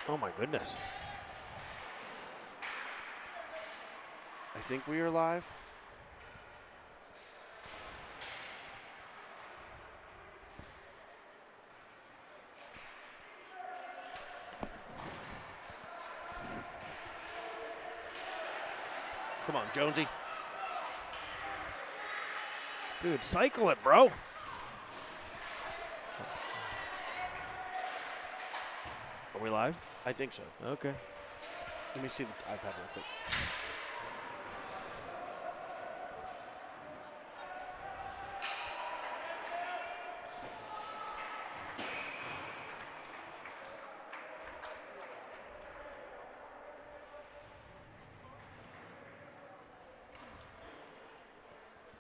Oh, my goodness. I think we are live. Come on, Jonesy. Dude, cycle it, bro. Are we live? I think so. Okay. Let me see the iPad real quick.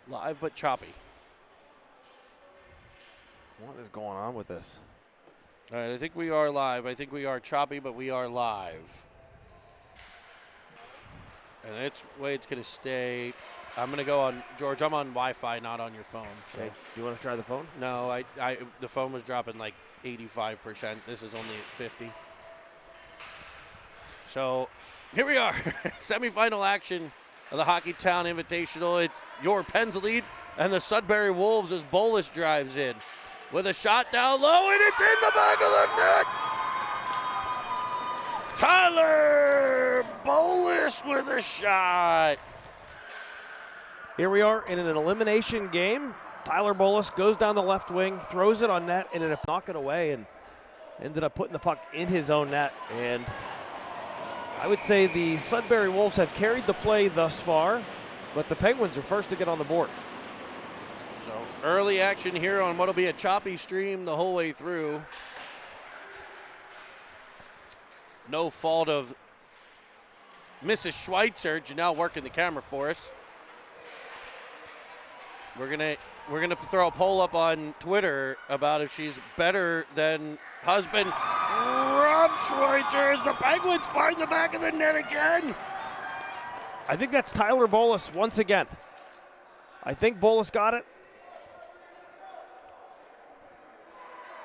Live but choppy. What is going on with this? All right, I think we are live. I think we are choppy, but we are live. And it's way it's going to stay. I'm going to go on, George, I'm on Wi-Fi, not on your phone. So. Okay. Do you want to try the phone? No, the phone was dropping like 85%. This is only at 50. So here we are, semifinal action of the Hockeytown Invitational. It's your Pens lead and the Sudbury Wolves as Bolus drives in with a shot down low, and it's in the back of the net. Tyler Bolus with a shot. Here we are in an elimination game. Tyler Bolus goes down the left wing, throws it on net, and ended up knocking it away and ended up putting the puck in his own net. And I would say the Sudbury Wolves have carried the play thus far, but the Penguins are first to get on the board. So early action here on what will be a choppy stream the whole way through. No fault of Mrs. Schweitzer, Janelle working the camera for us. We're gonna throw a poll up on Twitter about if she's better than husband Rob Schweitzer as the Penguins find the back of the net again. I think that's Tyler Bolus once again. I think Bolus got it.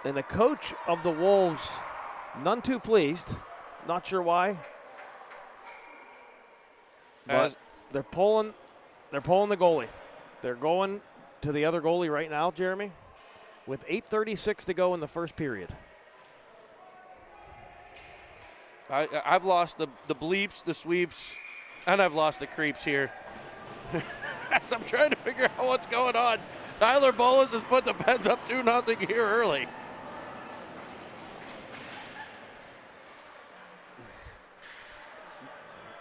And the coach of the Wolves, none too pleased. Not sure why. But they're pulling the goalie. They're going to the other goalie right now, Jeremy, with 8:36 to go in the first period. I've lost the bleeps, the sweeps, and I've lost the creeps here. As I'm trying to figure out what's going on. Tyler Bolus has put the Pens up 2-0 here early.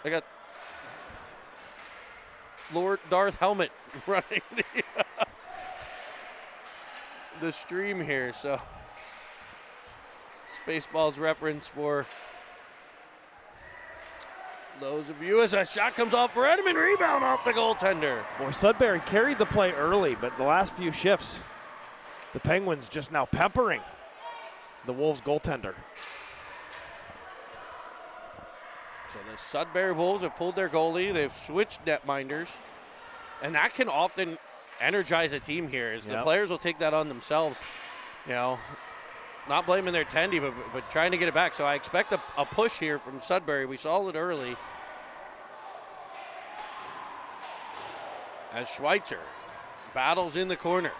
I got Lord Darth Helmet running the stream here. So Spaceballs reference for those of you as a shot comes off Bredman, rebound off the goaltender. Boy, Sudbury carried the play early, but the last few shifts, the Penguins just now peppering the Wolves goaltender. So the Sudbury Wolves have pulled their goalie. They've switched netminders. And that can often energize a team here as the players will take that on themselves. You know, not blaming their tendy, but trying to get it back. So I expect a push here from Sudbury. We saw it early. As Schweitzer battles in the corner.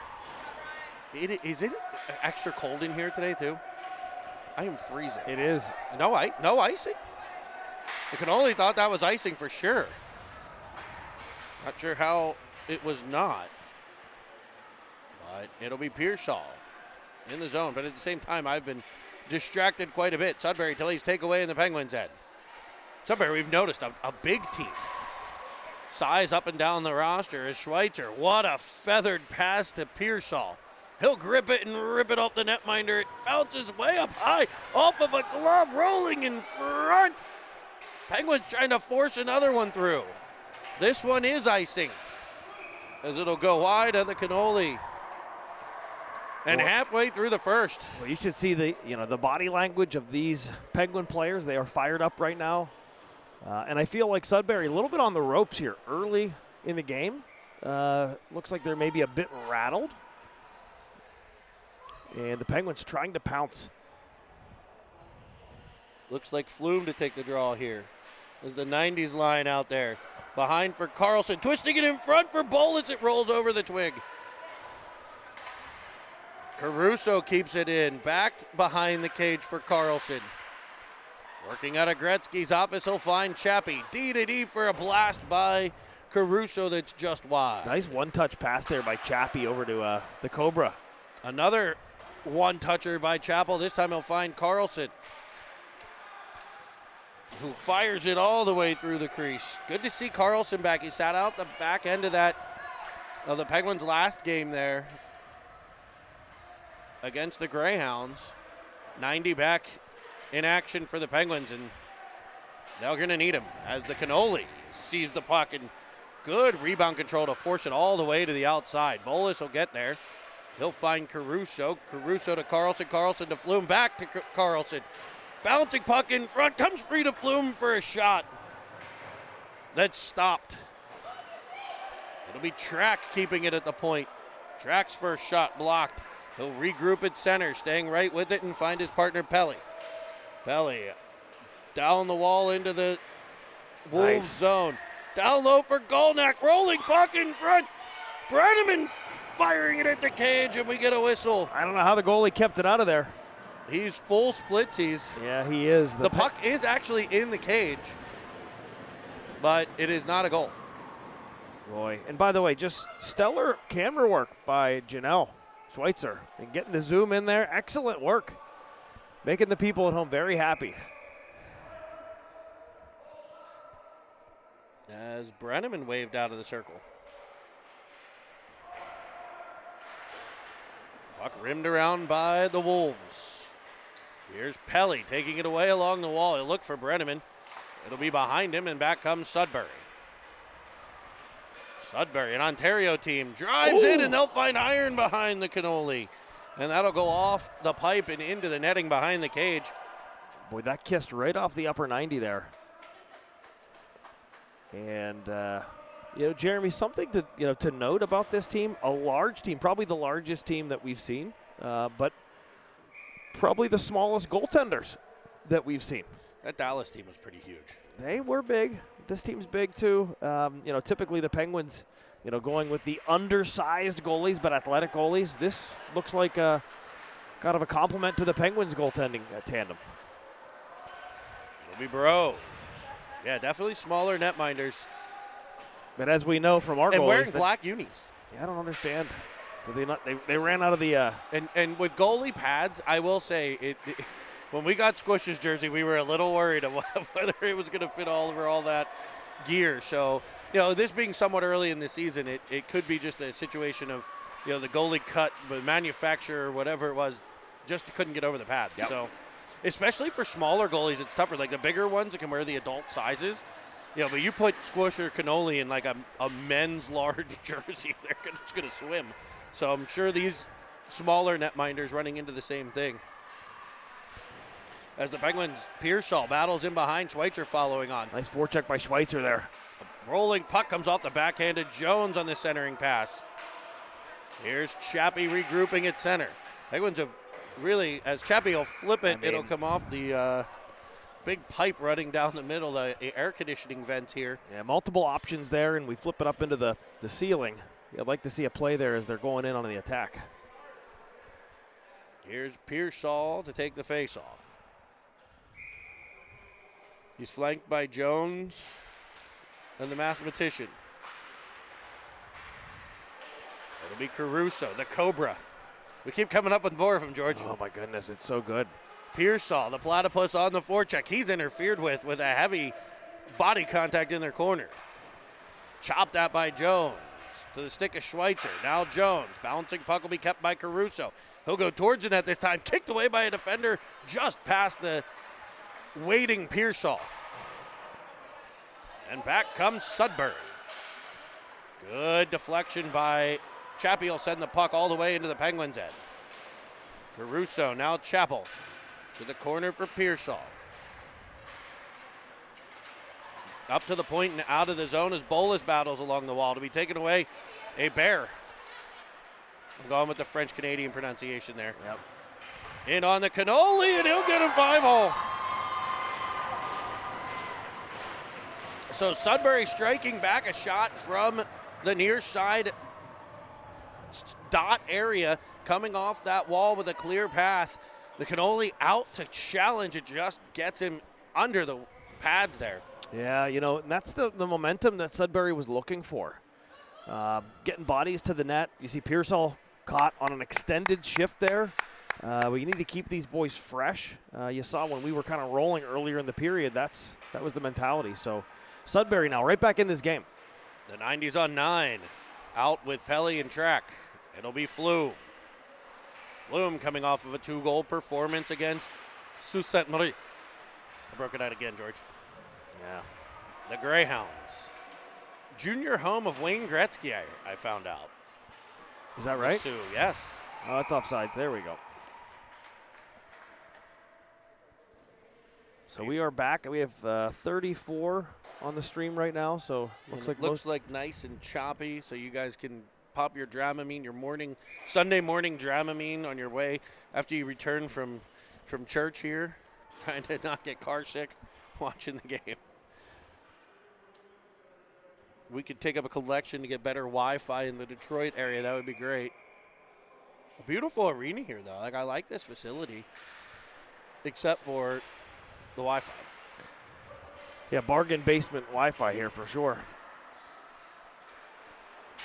Is it extra cold in here today too? I am freezing. It is. No icing? I could only thought that was icing for sure. Not sure how it was not. But it'll be Pearsall in the zone. But at the same time, I've been distracted quite a bit. Sudbury delays takeaway in the Penguins' end. Sudbury, we've noticed a big team. Size up and down the roster is Schweitzer. What a feathered pass to Pearsall. He'll grip it and rip it off the netminder. It bounces way up high off of a glove, rolling in front. Penguins trying to force another one through. This one is icing as it'll go wide of the cannoli. And halfway through the first. Well, you should see the body language of these Penguin players. They are fired up right now. And I feel like Sudbury a little bit on the ropes here early in the game. Looks like they're maybe a bit rattled. And the Penguins trying to pounce. Looks like Flume to take the draw here. There's the 90s line out there. Behind for Carlson, twisting it in front for Bowl as it rolls over the twig. Caruso keeps it in, back behind the cage for Carlson. Working out of Gretzky's office, he'll find Chappie. D-to-D for a blast by Caruso that's just wide. Nice one-touch pass there by Chappie over to the Cobra. Another one-toucher by Chappell. This time he'll find Carlson, who fires it all the way through the crease. Good to see Carlson back. He sat out the back end of the Penguins' last game there against the Greyhounds. 90 back in action for the Penguins, and they're going to need him as the Cannoli sees the puck, and good rebound control to force it all the way to the outside. Bolas will get there. He'll find Caruso. Caruso to Carlson. Carlson to Flume. Back to Carlson. Bouncing puck in front. Comes free to Flume for a shot. That's stopped. It'll be Track keeping it at the point. Track's first shot blocked. He'll regroup at center, staying right with it and find his partner Pelly. Pelly down the wall into the Wolves zone. Down low for Golnack. Rolling puck in front. Brenneman firing it at the cage, and we get a whistle. I don't know how the goalie kept it out of there. He's full splitsies. Yeah, he is. The puck is actually in the cage, but it is not a goal. Boy, and by the way, just stellar camera work by Janelle Schweitzer and getting the zoom in there. Excellent work. Making the people at home very happy. As Brenneman waved out of the circle. Puck rimmed around by the Wolves. Here's Pelly taking it away along the wall. He'll look for Brenneman. It'll be behind him, and back comes Sudbury. Sudbury, an Ontario team, drives in, and they'll find iron behind the Cannoli. And that'll go off the pipe and into the netting behind the cage. Boy, that kissed right off the upper 90 there. And, Jeremy, something to note about this team, a large team, probably the largest team that we've seen, but probably the smallest goaltenders that we've seen. That Dallas team was pretty huge. They were big. This team's big too. Typically the Penguins, going with the undersized goalies but athletic goalies. This looks like kind of a compliment to the Penguins goaltending tandem. It'll be Burrows. Yeah, definitely smaller netminders. But as we know from our goalies, and wearing black unis. Yeah, I don't understand. Did they not? They ran out of the. And with goalie pads, I will say when we got Squish's jersey, we were a little worried of whether it was going to fit all over all that gear. So, this being somewhat early in the season, it could be just a situation of, the goalie cut, the manufacturer, whatever it was, just couldn't get over the pads. Yep. So, especially for smaller goalies, it's tougher. Like the bigger ones that can wear the adult sizes. But you put Squish or Cannoli in like a men's large jersey, they're just going to swim. So I'm sure these smaller netminders running into the same thing. As the Penguins, Pearsall battles in behind, Schweitzer following on. Nice forecheck by Schweitzer there. A rolling puck comes off the backhanded Jones on the centering pass. Here's Chappie regrouping at center. Penguins have really, as Chappie will flip it, it'll come off the big pipe running down the middle, the air conditioning vents here. Yeah, multiple options there, and we flip it up into the ceiling. I'd like to see a play there as they're going in on the attack. Here's Pearsall to take the face-off. He's flanked by Jones and the mathematician. It'll be Caruso, the Cobra. We keep coming up with more of them, George. Oh, my goodness, it's so good. Pearsall, the platypus on the forecheck. He's interfered with a heavy body contact in their corner. Chopped out by Jones to the stick of Schweitzer. Now Jones, bouncing puck will be kept by Caruso. He'll go towards the net this time. Kicked away by a defender just past the waiting Pearsall. And back comes Sudbury. Good deflection by Chappie. Will send the puck all the way into the Penguins' end. Caruso, now Chappell to the corner for Pearsall. Up to the point and out of the zone as Bolas battles along the wall to be taken away. A bear. I'm going with the French-Canadian pronunciation there. Yep. In on the Cannoli, and he'll get him 5-hole. So Sudbury striking back a shot from the near side dot area, coming off that wall with a clear path. The Cannoli out to challenge. It just gets him under the pads there. Yeah, you know, and that's the momentum that Sudbury was looking for. Getting bodies to the net. You see Pearsall caught on an extended shift there. We need to keep these boys fresh. You saw when we were kind of rolling earlier in the period, that was the mentality. So Sudbury now right back in this game. The 90s on 9. Out with Pelly and track. It'll be Flume. Flume coming off of a 2-goal performance against Sault Ste. Marie. I broke it out again, George. Yeah. The Greyhounds. Junior home of Wayne Gretzky, I found out. Is that right? Sioux, yes. Oh, that's offsides. There we go. So we are back. We have 34 on the stream right now. So looks like nice and choppy. So you guys can pop your Dramamine, your Sunday morning Dramamine on your way after you return from church here, trying to not get car sick watching the game. We could take up a collection to get better Wi-Fi in the Detroit area. That would be great. A beautiful arena here, though. I like this facility, except for the Wi-Fi. Yeah, bargain basement Wi-Fi here for sure.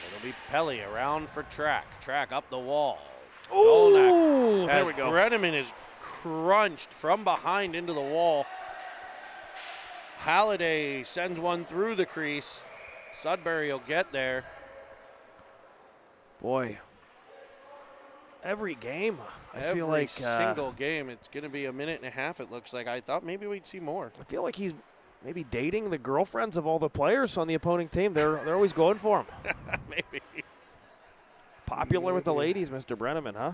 It'll be Pelly around for track. Track up the wall. Ooh, there we go. Brenneman is crunched from behind into the wall. Halliday sends one through the crease. Sudbury will get there. Boy, every game, I feel every like single game, it's going to be a minute and a half. It looks like. I thought maybe we'd see more. I feel like he's maybe dating the girlfriends of all the players on the opposing team. They're always going for him. Maybe. Popular with the ladies, Mr. Brenneman, huh?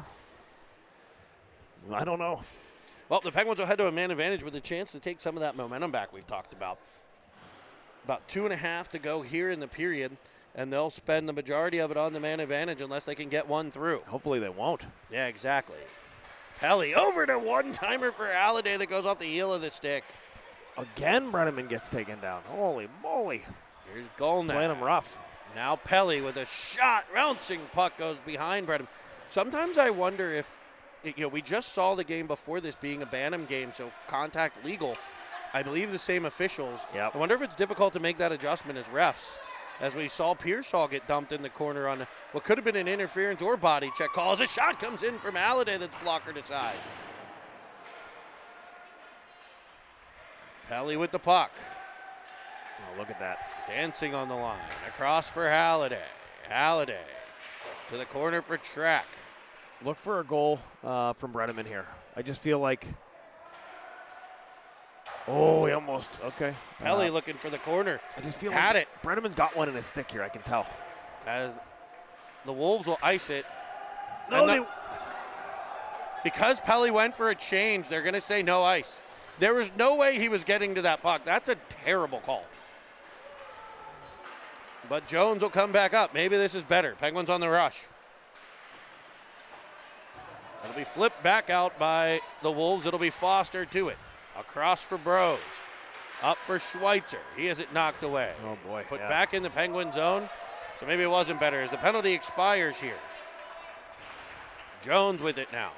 I don't know. Well, the Penguins will head to a man advantage with a chance to take some of that momentum back we've talked about. About 2.5 to go here in the period, and they'll spend the majority of it on the man advantage unless they can get one through. Hopefully they won't. Yeah, exactly. Pelly over to one-timer for Halliday that goes off the heel of the stick. Again, Brenneman gets taken down. Holy moly. Here's Golnack. Playing him rough. Now Pelly with a shot. Bouncing puck goes behind Brenneman. Sometimes I wonder if, we just saw the game before this being a Bantam game, so contact legal. I believe the same officials. Yep. I wonder if it's difficult to make that adjustment as refs, as we saw Pearsall get dumped in the corner on what could have been an interference or body check call. As a shot comes in from Halliday that's blockered aside. Pelly with the puck. Oh, look at that. Dancing on the line. Across for Halliday. Halliday to the corner for Track. Look for a goal from Brenneman here. I just feel like... Oh, he almost, okay. Pelly looking for the corner. I just feel Had like it. Brenneman's got one in his stick here, I can tell. As the Wolves will ice it. No, because Pelly went for a change, they're going to say no ice. There was no way he was getting to that puck. That's a terrible call. But Jones will come back up. Maybe this is better. Penguins on the rush. It'll be flipped back out by the Wolves. It'll be Foster to it. Across for Bros. Up for Schweitzer. He has it knocked away. Oh, boy. Put back in the Penguin zone. So maybe it wasn't better as the penalty expires here. Jones with it now.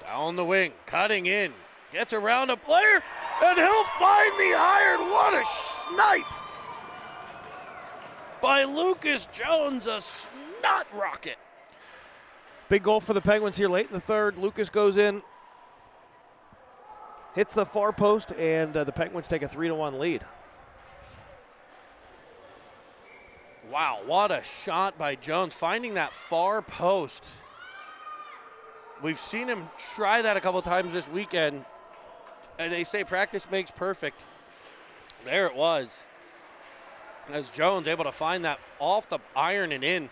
Down the wing. Cutting in. Gets around a player. And he'll find the iron. What a snipe by Lucas Jones. A snot rocket. Big goal for the Penguins here late in the third. Lucas goes in. Hits the far post, and the Penguins take a 3-1 lead. Wow, what a shot by Jones, finding that far post. We've seen him try that a couple times this weekend, and they say practice makes perfect. There it was. As Jones able to find that off the iron and in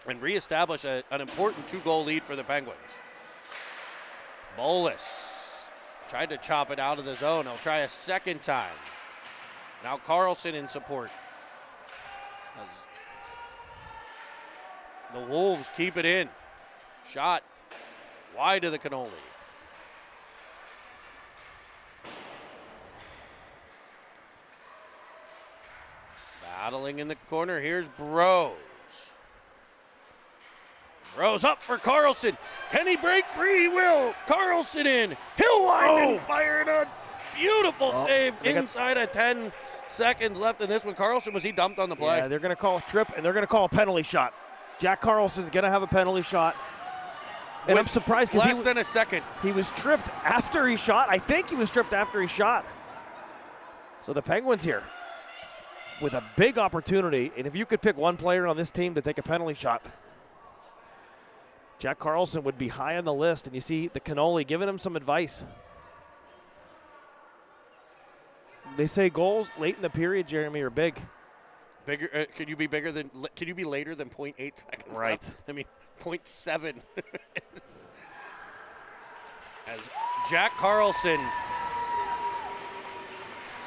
and reestablish an important 2-goal lead for the Penguins. Bolus. Tried to chop it out of the zone. He'll try a second time. Now Carlson in support. The Wolves keep it in. Shot wide of the cannoli. Battling in the corner. Here's Bros. Bros up for Carlson. Can he break free? He will. Carlson in. He'll wind and fire it. A beautiful save inside of 10 seconds left in this one. Carlson, was he dumped on the play? Yeah, they're going to call a trip, and they're going to call a penalty shot. Jack Carlson's going to have a penalty shot. And I'm surprised because less than a second. He was tripped after he shot. I think he was tripped after he shot. So the Penguins here with a big opportunity, and if you could pick one player on this team to take a penalty shot, Jack Carlson would be high on the list, and you see the cannoli giving him some advice. They say goals late in the period, Jeremy, are big. Bigger? Could you be bigger than? Could you be later than 0.8 seconds? Right. Left? I mean, 0.7. As Jack Carlson,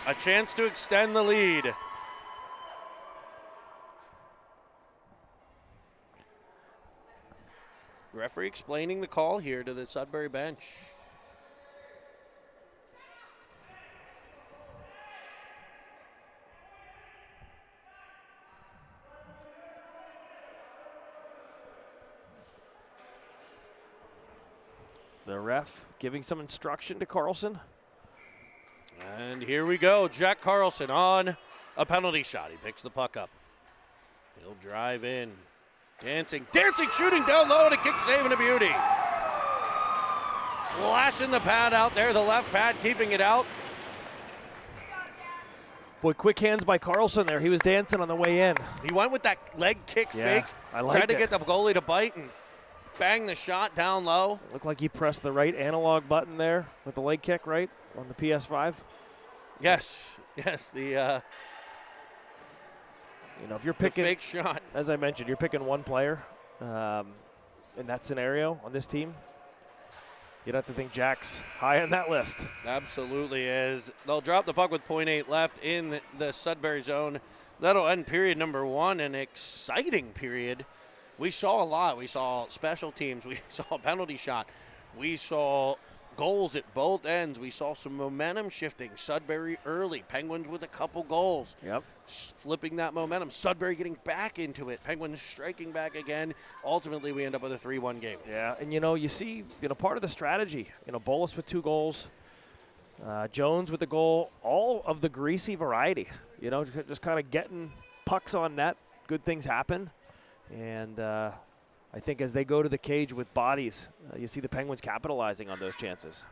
a chance to extend the lead. Referee explaining the call here to the Sudbury bench. The ref giving some instruction to Carlson. And here we go. Jack Carlson on a penalty shot. He picks the puck up. He'll drive in. Dancing, shooting down low, and a kick save and a beauty. Flashing the pad out there, the left pad keeping it out. Boy, quick hands by Carlson there. He was dancing on the way in. He went with that leg kick fake. I liked Tried to get the goalie to bite and bang the shot down low. Looked like he pressed the right analog button there with the leg kick, right, on the PS5. Yes, the you know, if you're picking fake shot, as I mentioned, you're picking one player in that scenario on this team. You'd have to think Jack's high on that list. Absolutely is. They'll drop the puck with 0.8 left in the Sudbury zone. That'll end period number one, an exciting period. We saw a lot. We saw special teams. We saw a penalty shot. We saw goals at both ends. We saw some momentum shifting. Sudbury early. Penguins with a couple goals. Yep. Flipping that momentum. Sudbury getting back into it. Penguins striking back again. Ultimately, we end up with a 3-1 game. Yeah, and you see, part of the strategy. Bolus with 2 goals. Jones with the goal. All of the greasy variety. Just kind of getting pucks on net. Good things happen. And I think as they go to the cage with bodies, you see the Penguins capitalizing on those chances.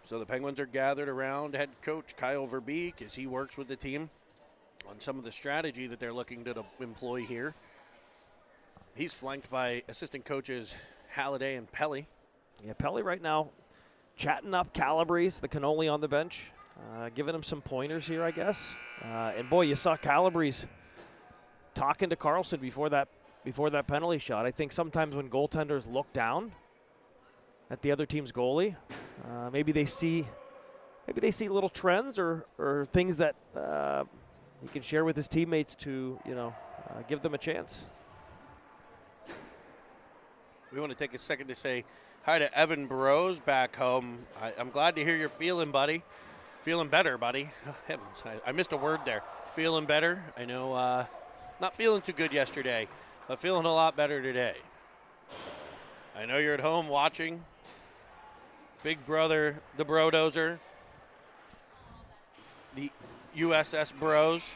So the Penguins are gathered around head coach Kyle Verbeek as he works with the team on some of the strategy that they're looking to employ here. He's flanked by assistant coaches Halliday and Pelly. Yeah, Pelly right now chatting up Calabrese, the cannoli on the bench, giving him some pointers here, I guess. And boy, you saw Calabrese talking to Carlson before that penalty shot. I think sometimes when goaltenders look down at the other team's goalie, maybe they see little trends or things that he can share with his teammates to give them a chance. We want to take a second to say hi to Evan Burrows back home. I'm glad to hear you're feeling, buddy. Feeling better, buddy. Oh, heavens, I missed a word there. Feeling better. I know not feeling too good yesterday, but feeling a lot better today. I know you're at home watching. Big brother, the Brodozer, the USS Bros.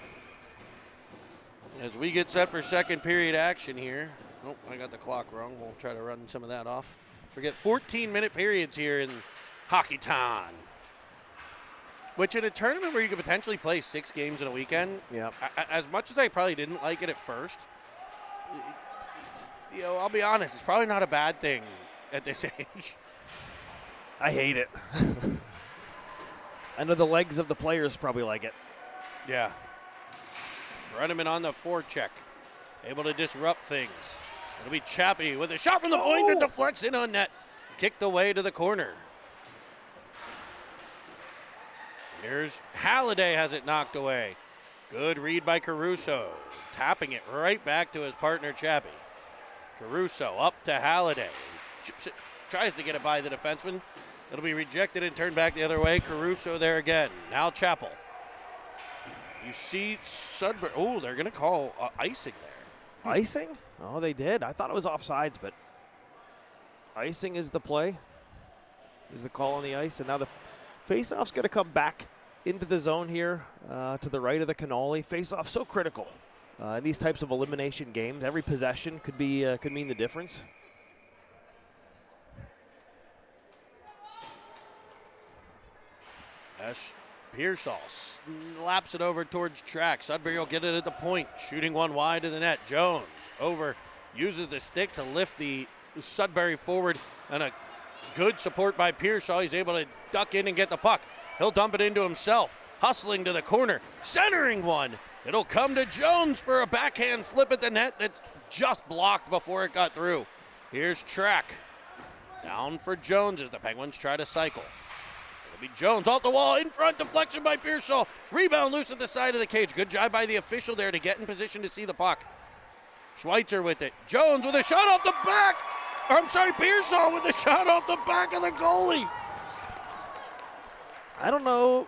As we get set for second period action here. Oh, I got the clock wrong. We'll try to run some of that off. Forget 14-minute periods here in hockeytown. Which in a tournament where you could potentially play 6 games in a weekend, yeah. As much as I probably didn't like it at first, I'll be honest, it's probably not a bad thing at this age. I hate it. I know the legs of the players probably like it. Yeah. Brenneman on the forecheck, able to disrupt things. It'll be Chappie with a shot from the point that deflects in on net. Kicked away to the corner. Here's Halliday, has it knocked away. Good read by Caruso. Tapping it right back to his partner, Chappie. Caruso up to Halliday. Tries to get it by the defenseman. It'll be rejected and turned back the other way. Caruso there again. Now Chappell. You see Sudbury. Oh, they're going to call icing there. Icing? Oh, they did. I thought it was offsides, but icing is the play. Is the call on the ice. And now the faceoff's going to come back into the zone here to the right of the cannoli. Faceoff so critical in these types of elimination games. Every possession could mean the difference. As Pearsall slaps it over towards track. Sudbury will get it at the point. Shooting one wide to the net. Jones over, uses the stick to lift the Sudbury forward, and a good support by Pearsall. He's able to duck in and get the puck. He'll dump it into himself. Hustling to the corner. Centering one. It'll come to Jones for a backhand flip at the net that's just blocked before it got through. Here's Track. Down for Jones as the Penguins try to cycle. It'll be Jones off the wall, in front, deflection by Pearsall. Rebound loose at the side of the cage. Good job by the official there to get in position to see the puck. Schweitzer with it. Jones with a shot off the back. Pearsall with a shot off the back of the goalie. I don't know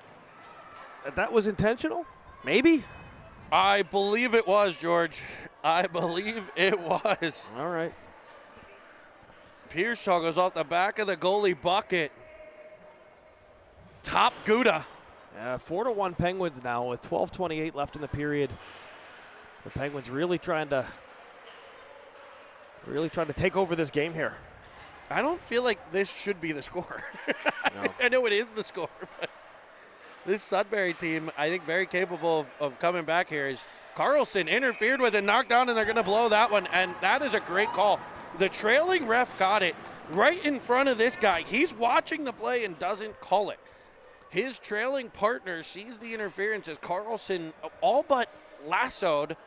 if that was intentional. Maybe. I believe it was, George. I believe it was. All right. Pearsall goes off the back of the goalie bucket. Top Gouda. 4-1 Penguins now with 12:28 left in the period. The Penguins really trying to take over this game here. I don't feel like this should be the score. No. I know it is the score, but this Sudbury team, I think, very capable of coming back here. Is Carlson interfered with and knocked down, and they're going to blow that one, and that is a great call. The trailing ref got it right in front of this guy. He's watching the play and doesn't call it. His trailing partner sees the interference as Carlson all but lassoed,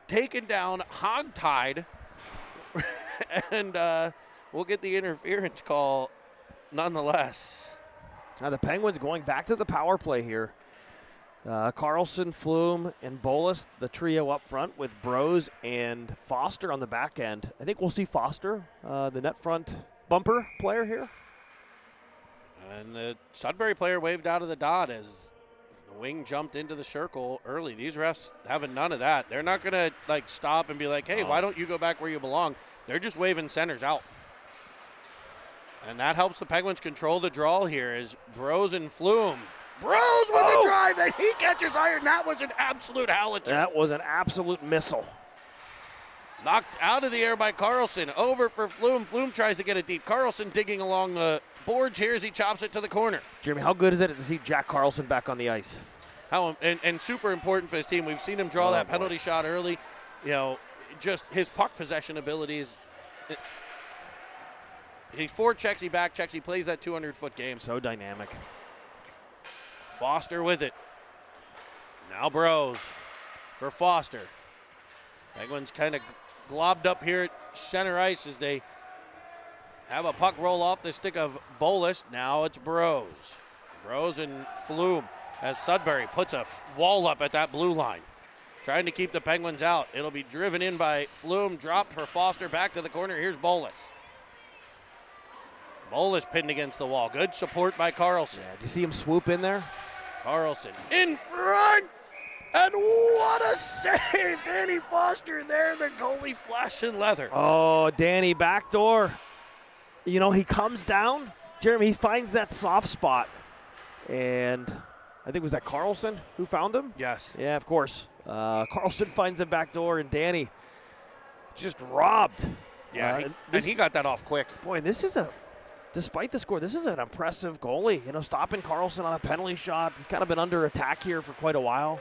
taken down, hog-tied, and we'll get the interference call nonetheless. Now the Penguins going back to the power play here. Carlson, Flume, and Bolus, the trio up front with Bros and Foster on the back end. I think we'll see Foster, the net front bumper player here. And the Sudbury player waved out of the dot as the wing jumped into the circle early. These refs having none of that. They're not going to stop and be like, hey, why don't you go back where you belong? They're just waving centers out. And that helps the Penguins control the draw here as Bros and Flume. Bros with a drive, and he catches iron. That was an absolute howitzer. That was an absolute missile. Knocked out of the air by Carlson. Over for Flume. Flume tries to get it deep. Carlson digging along the boards here as he chops it to the corner. Jeremy, how good is it to see Jack Carlson back on the ice? And super important for his team. We've seen him draw that penalty shot early. Just his puck possession abilities. He forechecks, he back checks, he plays that 200-foot game. So dynamic. Foster with it. Now Bros for Foster. Penguins kind of globbed up here at center ice as they have a puck roll off the stick of Bolus. Now it's Bros. Bros and Flume as Sudbury puts a wall up at that blue line. Trying to keep the Penguins out. It'll be driven in by Flume, dropped for Foster, back to the corner. Here's Bolus. Bolus pinned against the wall. Good support by Carlson. Yeah, do you see him swoop in there? Carlson in front. And what a save. Danny Foster there, the goalie flashing leather. Oh, Danny, backdoor. He comes down. Jeremy, he finds that soft spot. And I think, was that Carlson who found him? Yes. Yeah, of course. Carlson finds him backdoor, and Danny just robbed. Yeah, and he got that off quick. Boy, despite the score, this is an impressive goalie. Stopping Carlson on a penalty shot. He's kind of been under attack here for quite a while.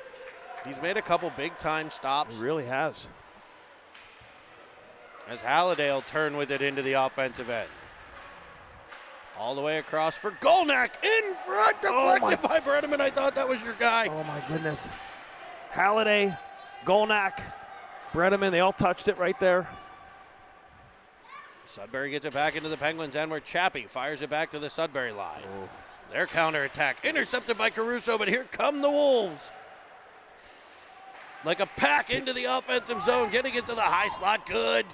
He's made a couple big-time stops. He really has. As Halliday will turn with it into the offensive end. All the way across for Golnack. In front, deflected by Bredeman. I thought that was your guy. Oh, my goodness. Halliday, Golnack, Bredeman, they all touched it right there. Sudbury gets it back into the Penguins' end where Chappie fires it back to the Sudbury line. Oh. Their counterattack intercepted by Caruso, but here come the Wolves. Like a pack into the offensive zone, getting it to the high slot. Good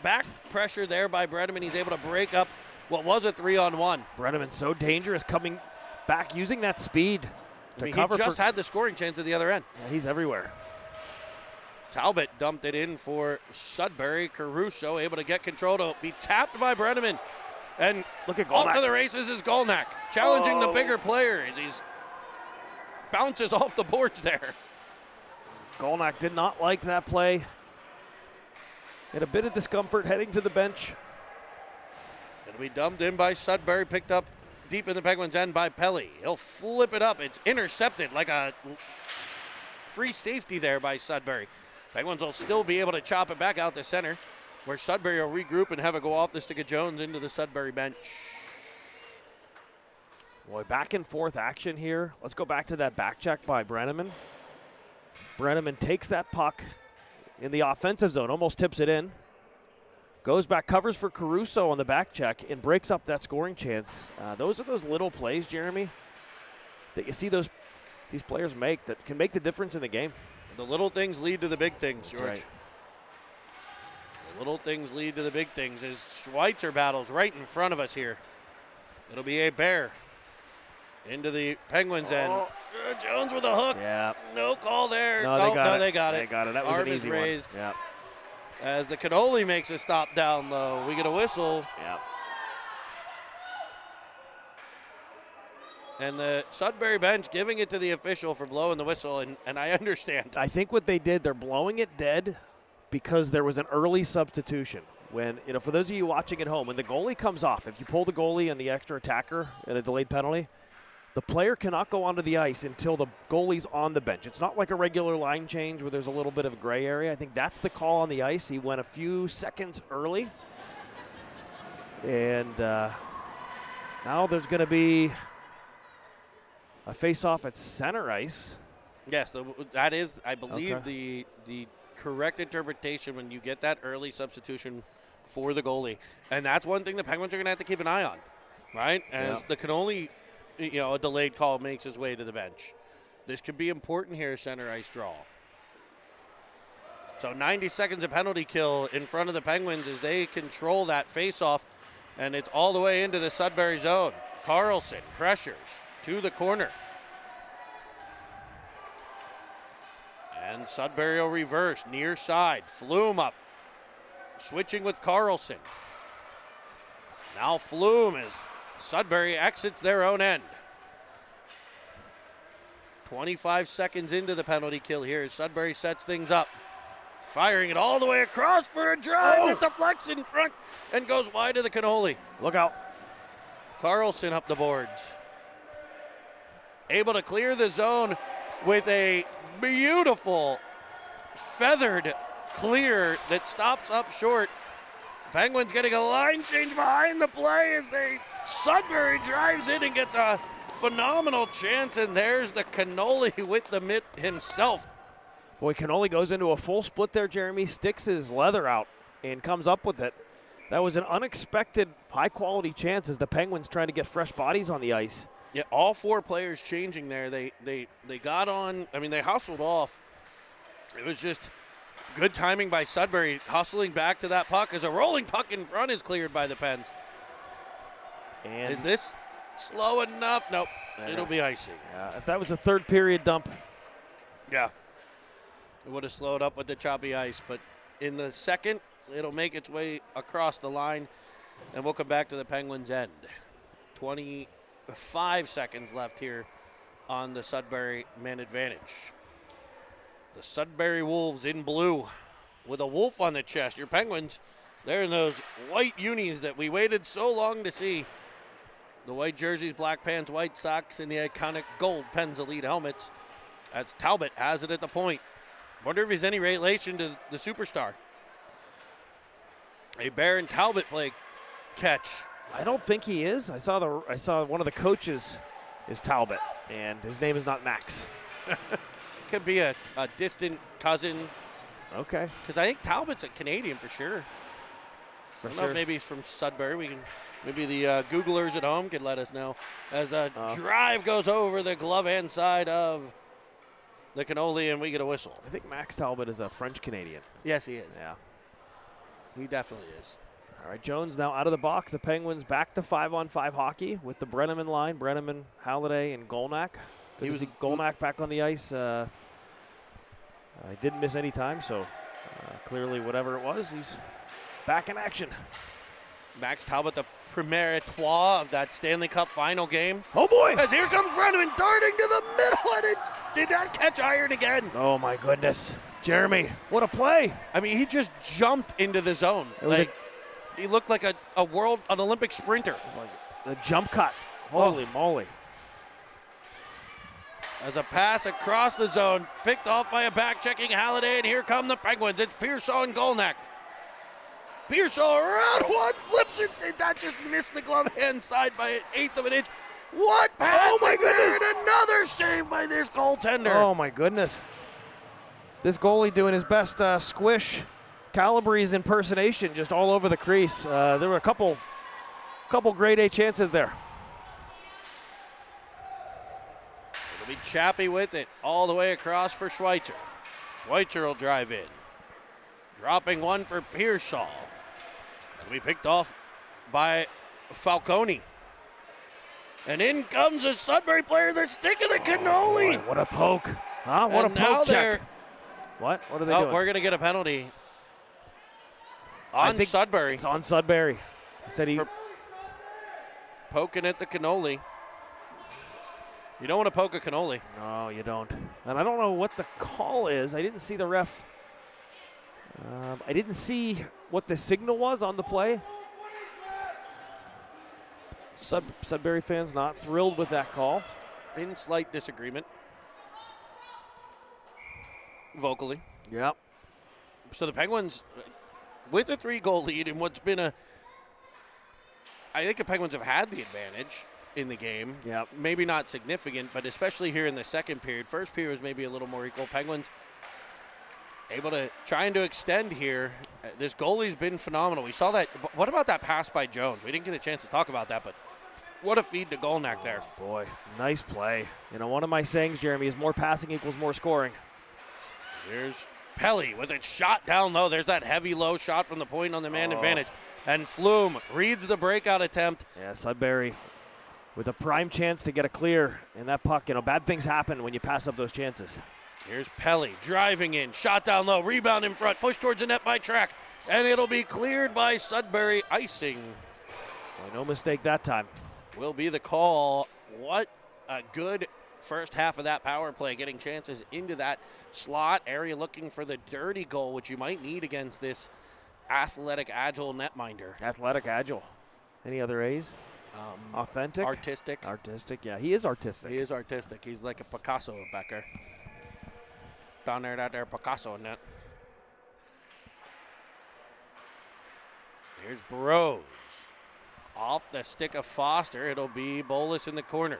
back pressure there by Bredeman. He's able to break up what was a 3-on-1. Bredeman so dangerous coming back, using that speed He just had the scoring chance at the other end. Yeah, he's everywhere. Talbot dumped it in for Sudbury. Caruso able to get control to be tapped by Brenneman. And look at off to the races is Golnack, challenging the bigger player as he's bounces off the boards there. Golnack did not like that play. Had a bit of discomfort heading to the bench. It'll be dumped in by Sudbury, picked up deep in the Penguins' end by Pelly. He'll flip it up. It's intercepted like a free safety there by Sudbury. Penguins will still be able to chop it back out to center, where Sudbury will regroup and have it go off the stick of Jones into the Sudbury bench. Boy, back and forth action here. Let's go back to that back check by Brenneman. Brenneman takes that puck in the offensive zone, almost tips it in. Goes back, covers for Caruso on the back check, and breaks up that scoring chance. Those are those little plays, Jeremy, that you see these players make that can make the difference in the game. The little things lead to the big things, George. Right. The little things lead to the big things as Schweitzer battles right in front of us here. It'll be a bear into the Penguins' end. Jones with a hook. Yeah. No call there. No, they got it. They got it. That was Arm an easy is raised. one. Yeah. As the cannoli makes a stop down low. We get a whistle. Yeah. And the Sudbury bench giving it to the official for blowing the whistle, and I understand. I think what they did, they're blowing it dead because there was an early substitution. When, for those of you watching at home, when the goalie comes off, if you pull the goalie and the extra attacker in a delayed penalty, the player cannot go onto the ice until the goalie's on the bench. It's not like a regular line change where there's a little bit of a gray area. I think that's the call on the ice. He went a few seconds early. And now there's going to be a face-off at center ice. Yes, that is, I believe, the correct interpretation when you get that early substitution for the goalie. And that's one thing the Penguins are going to have to keep an eye on, right? As the cannoli, a delayed call makes his way to the bench. This could be important here, center ice draw. So 90 seconds of penalty kill in front of the Penguins as they control that face-off, and it's all the way into the Sudbury zone. Carlson pressures to the corner. And Sudbury will reverse, near side. Flume up, switching with Carlson. Now Flume as Sudbury exits their own end. 25 seconds into the penalty kill here. Sudbury sets things up. Firing it all the way across for a drive that deflects in front and goes wide of the cannoli. Look out. Carlson up the boards. Able to clear the zone with a beautiful feathered clear that stops up short. Penguins getting a line change behind the play as Sudbury drives in and gets a phenomenal chance, and there's the cannoli with the mitt himself. Boy, cannoli goes into a full split there, Jeremy, sticks his leather out and comes up with it. That was an unexpected high-quality chance as the Penguins trying to get fresh bodies on the ice. Yeah, all four players changing there. They got on, they hustled off. It was just good timing by Sudbury, hustling back to that puck as a rolling puck in front is cleared by the Pens. And is this slow enough? Nope, it'll be icing. Yeah, if that was a third period dump. Yeah, it would have slowed up with the choppy ice, but in the second, it'll make its way across the line, and we'll come back to the Penguins' end. 25 seconds left here on the Sudbury man advantage. The Sudbury Wolves in blue with a wolf on the chest. Your Penguins, they're in those white unis that we waited so long to see. The white jerseys, black pants, white socks, and the iconic gold Pens Elite helmets. That's Talbot has it at the point. Wonder if he's any relation to the superstar. A Baron Talbot play catch. I don't think he is. I saw one of the coaches is Talbot, and his name is not Max. Could be a distant cousin. Okay. Because I think Talbot's a Canadian for sure. I don't know if maybe he's from Sudbury. Maybe the Googlers at home could let us know. As a drive goes over the glove hand side of the cannoli, and we get a whistle. I think Max Talbot is a French Canadian. Yes, he is. Yeah. He definitely is. All right, Jones now out of the box. The Penguins back to 5-on-5 hockey with the Brenneman line. Brenneman, Halliday, and Golnack. Good to see Golnack back on the ice. I didn't miss any time, so clearly whatever it was, he's back in action. Max Talbot, the premier étoile of that Stanley Cup final game. Oh, boy. As here comes Brenneman darting to the middle, and it did not catch iron again. Oh, my goodness. Jeremy, what a play. I mean, he just jumped into the zone. It was he looked like an Olympic sprinter. It was like a jump cut. Holy moly. As a pass across the zone, picked off by a back-checking Halliday, and here come the Penguins. It's Pearsall and Golnack. Pearsall around one, flips it, and that just missed the glove hand side by an eighth of an inch. What pass? Oh, my goodness. And another save by this goaltender. Oh, my goodness. This goalie doing his best squish Calabrese impersonation just all over the crease. There were a couple grade A chances there. It'll be Chappie with it all the way across for Schweitzer. Schweitzer will drive in. Dropping one for Pearsall. It'll be picked off by Falcone. And in comes a Sudbury player, the stick of the cannoli. Boy, what a poke. Huh? What and a poke check. What? What are they doing? We're going to get a penalty on Sudbury. It's on Sudbury. He said he... Poking at the cannoli. You don't want to poke a cannoli. No, you don't. And I don't know what the call is. I didn't see the ref. I didn't see what the signal was on the play. Sudbury fans not thrilled with that call. In slight disagreement. Vocally. Yep. So the Penguins, with a 3-goal lead in what's been I think the Penguins have had the advantage in the game. Yep. Maybe not significant, but especially here in the second period. First period was maybe a little more equal. Penguins able to trying to extend here. This goalie's been phenomenal. We saw that. What about that pass by Jones? We didn't get a chance to talk about that, but what a feed to Golnack there. Boy, nice play. You know, one of my sayings, Jeremy, is more passing equals more scoring. Here's Pelly with it shot down low. There's that heavy low shot from the point on the man advantage. And Flume reads the breakout attempt. Yeah, Sudbury with a prime chance to get a clear in that puck. You know, bad things happen when you pass up those chances. Here's Pelly driving in, shot down low, rebound in front, push towards the net by Track, and it'll be cleared by Sudbury. Icing. Well, no mistake that time. Will be the call. What a good first half of that power play, getting chances into that slot area, looking for the dirty goal, which you might need against this athletic, agile netminder. Athletic, agile. Any other A's? Authentic? Artistic. Artistic, yeah. He is artistic. He is artistic. He's like a Picasso back there. Down there, that there Picasso in that. Here's Burrows. Off the stick of Foster. It'll be Bolus in the corner.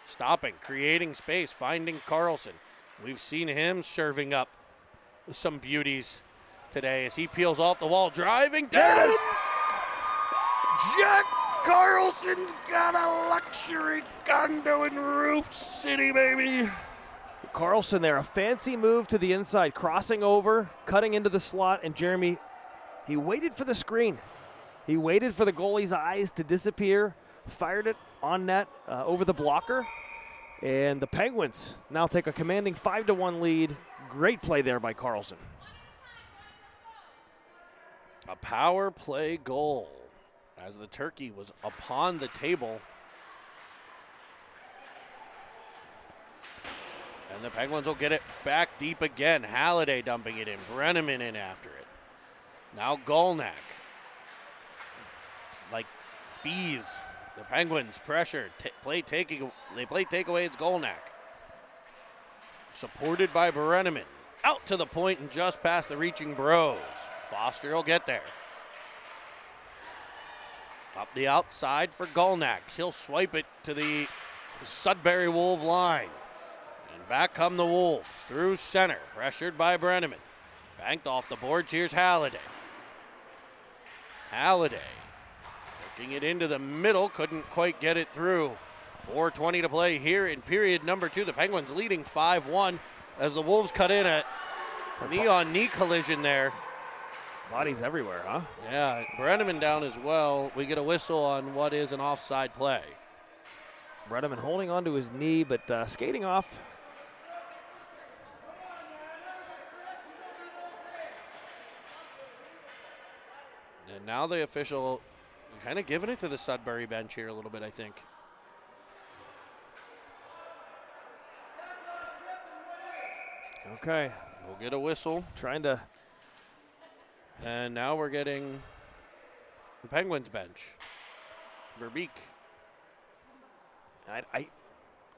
Stopping, creating space, finding Carlson. We've seen him serving up some beauties today as he peels off the wall, driving down. Jack Carlson's got a luxury condo in Roof City, baby. Carlson there, a fancy move to the inside, crossing over, cutting into the slot, and Jeremy, he waited for the screen. He waited for the goalie's eyes to disappear, fired it on net over the blocker, and the Penguins now take a commanding 5-1 lead. Great play there by Carlson. A power play goal as the turkey was upon the table. And the Penguins will get it back deep again. Halliday dumping it in. Brenneman in after it. Now Golnack. Like bees. The Penguins pressure. They play takeaway. It's Golnack. Supported by Brenneman. Out to the point and just past the reaching Bros. Foster will get there. Up the outside for Golnack. He'll swipe it to the Sudbury Wolf line. And back come the Wolves through center. Pressured by Brenneman. Banked off the boards. Here's Halliday. Halliday working it into the middle. Couldn't quite get it through. 4:20 to play here in period number 2. The Penguins leading 5-1 as the Wolves cut in a knee-on-knee collision there. Bodies everywhere, huh? Yeah, Brenneman down as well. We get a whistle on what is an offside play. Bredeman holding onto his knee, but skating off. And now the official kind of giving it to the Sudbury bench here a little bit, I think. Okay. We'll get a whistle. Trying to. And now we're getting the Penguins bench. Verbeek.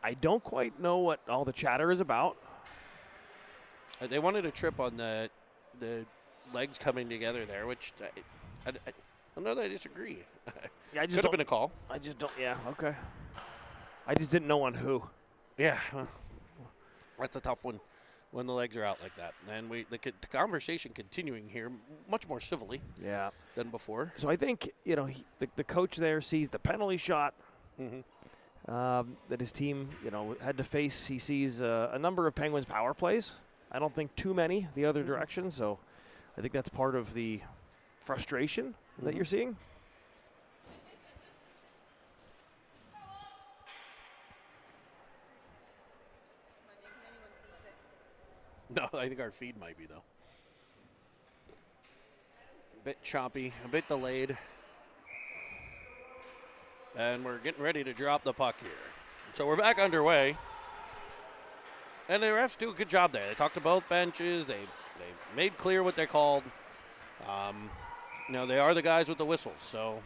I don't quite know what all the chatter is about. They wanted a trip on the legs coming together there, which I don't know that I disagree. Yeah, I just could have been a call. I just don't. Yeah, okay. I just didn't know on who. Yeah, that's a tough one when the legs are out like that. And the conversation continuing here much more civilly. Yeah. Than before. So I think the coach there sees the penalty shot. Mm-hmm. That his team, had to face. He sees a number of Penguins power plays. I don't think too many the other direction. So I think that's part of the frustration that you're seeing. No, I think our feed might be, though. A bit choppy, a bit delayed. And we're getting ready to drop the puck here. So we're back underway. And the refs do a good job there. They talked to both benches. They made clear what they called. They are the guys with the whistles. So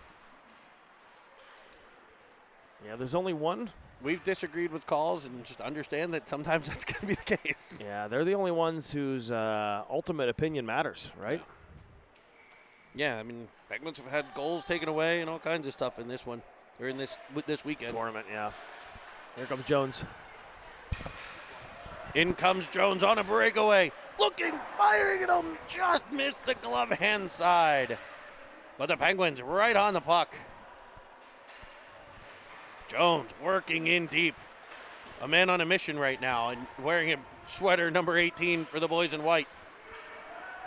yeah, there's only one. We've disagreed with calls and just understand that sometimes that's going to be the case. Yeah, they're the only ones whose ultimate opinion matters, right? Yeah, I mean, Penguins have had goals taken away and all kinds of stuff in this one. Or in this weekend. Tournament, yeah. Here comes Jones. In comes Jones on a breakaway. Looking, firing, and just missed the glove hand side. But the Penguins right on the puck. Jones working in deep. A man on a mission right now and wearing a sweater number 18 for the boys in white.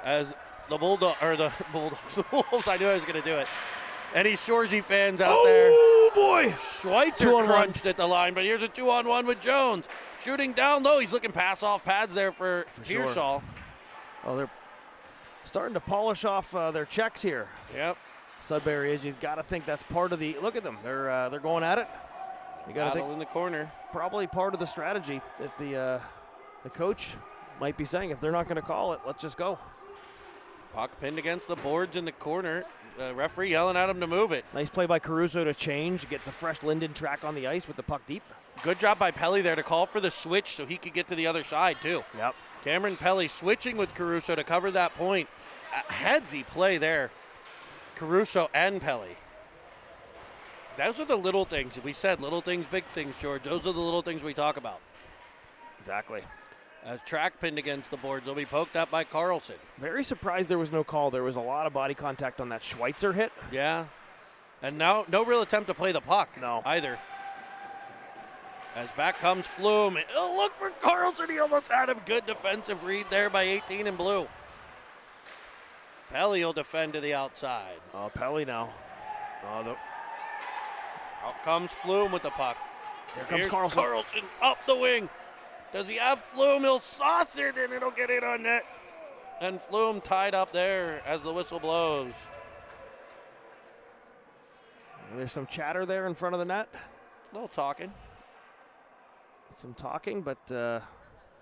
As the Bulldogs, the Wolves, I knew I was going to do it. Any Shoresy fans out there? Oh, boy. Schweitzer crunched at the line, but here's a 2-on-1 with Jones. Shooting down low. He's looking pass off pads there for Pearsall. Sure. Oh, they're starting to polish off their checks here. Yep. Sudbury is. You've got to think that's part of the. Look at them. They're going at it. You got to think in the corner. Probably part of the strategy. If the coach might be saying, if they're not going to call it, let's just go. Puck pinned against the boards in the corner. The referee yelling at him to move it. Nice play by Caruso to change, get the fresh Linden track on the ice with the puck deep. Good job by Pelly there to call for the switch so he could get to the other side too. Yep. Cameron Pelly switching with Caruso to cover that point. A headsy play there. Caruso and Pelly. Those are the little things. We said little things, big things, George. Those are the little things we talk about. Exactly. As track pinned against the boards, will be poked up by Carlson. Very surprised there was no call. There was a lot of body contact on that Schweitzer hit. Yeah. And now no real attempt to play the puck. No. Either. As back comes Flume. Oh, look for Carlson. He almost had him. Good defensive read there by 18 in blue. Pelly will defend to the outside. Oh, Pelly now. Oh, out comes Flume with the puck. Here comes Here's Carlson. Carlson up the wing. Does he have Flume? He'll sauce it, and it'll get in on net. And Flume tied up there as the whistle blows. There's some chatter there in front of the net. A little talking. Some talking, but I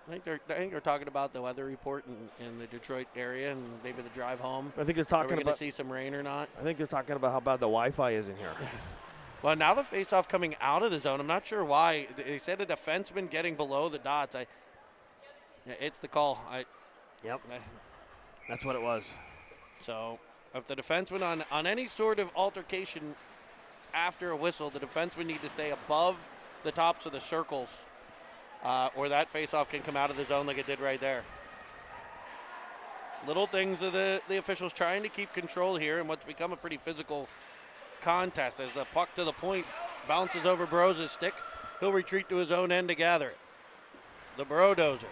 think they're talking about the weather report in the Detroit area and maybe the drive home. I think they're talking about. Are we going to see some rain or not? I think they're talking about how bad the Wi-Fi is in here. Well, now the faceoff coming out of the zone. I'm not sure why. They said a defenseman getting below the dots. It's the call. Yep. That's what it was. So if the defenseman on any sort of altercation after a whistle, the defenseman need to stay above the tops of the circles, or that faceoff can come out of the zone like it did right there. Little things of the officials trying to keep control here in what's become a pretty physical contest. As the puck to the point bounces over Brose's stick, he'll retreat to his own end to gather it. The Brodozer.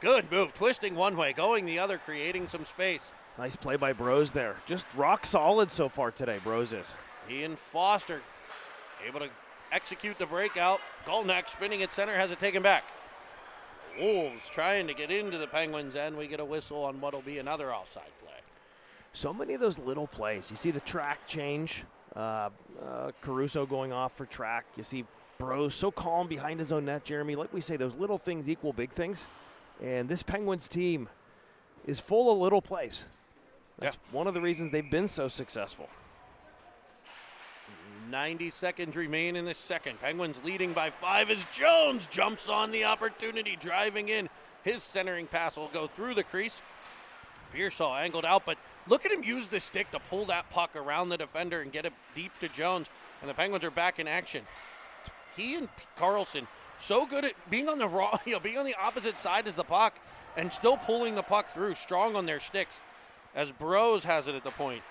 Good move, twisting one way, going the other, creating some space. Nice play by Brose there. Just rock solid so far today, Brose is. He and Foster able to execute the breakout. Golnack spinning at center, has it taken back. Wolves trying to get into the Penguins, and we get a whistle on what'll be another offside play. So many of those little plays. You see the track change. Caruso going off for track. You see Bros so calm behind his own net, Jeremy. Like we say, those little things equal big things. And this Penguins team is full of little plays. That's one of the reasons they've been so successful. 90 seconds remain in the second. Penguins leading by 5 as Jones jumps on the opportunity, driving in. His centering pass will go through the crease. Pearsall angled out, but look at him use the stick to pull that puck around the defender and get it deep to Jones. And the Penguins are back in action. He and Carlson so good at being on the being on the opposite side as the puck and still pulling the puck through, strong on their sticks. As Bros has it at the point.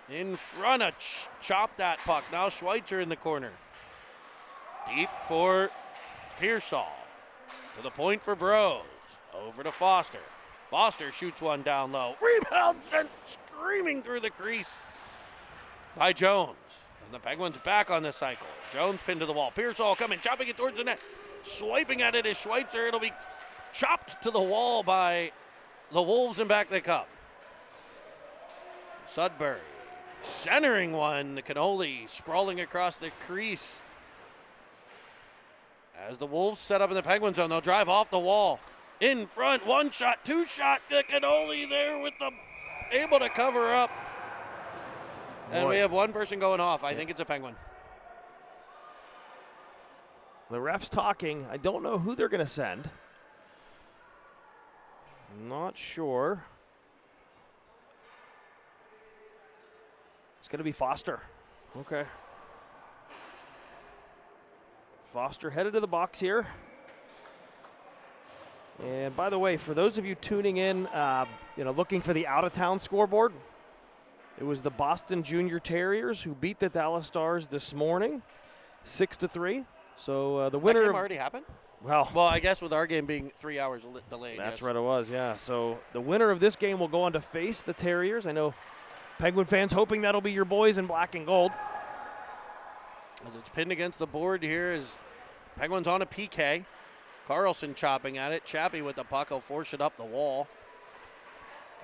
In front of chop that puck. Now Schweitzer in the corner. Deep for Pearsall. To the point for Bros. Over to Foster. Foster shoots one down low. Rebound sent screaming through the crease by Jones. And the Penguins back on the cycle. Jones pinned to the wall. Pearsall coming, chopping it towards the net. Swiping at it is Schweitzer. It'll be chopped to the wall by the Wolves, and back they come. Sudbury centering one. The Cannoli sprawling across the crease. As the Wolves set up in the Penguin zone, they'll drive off the wall. In front, one shot, two shot. The Cannoli there with the able to cover up. And we have one person going off. I think it's a Penguin. The ref's talking. I don't know who they're going to send. Not sure. It's going to be Foster. Okay. Foster headed to the box here. And by the way, for those of you tuning in, looking for the out-of-town scoreboard, it was the Boston Junior Terriers who beat the Dallas Stars this morning, 6-3. So the winner. That game already happened? Well, I guess with our game being 3 hours delayed. That's right, it was, yeah. So the winner of this game will go on to face the Terriers. I know Penguin fans hoping that'll be your boys in black and gold. As it's pinned against the board here is Penguins on a PK. Carlson chopping at it. Chappie with the puck will force it up the wall.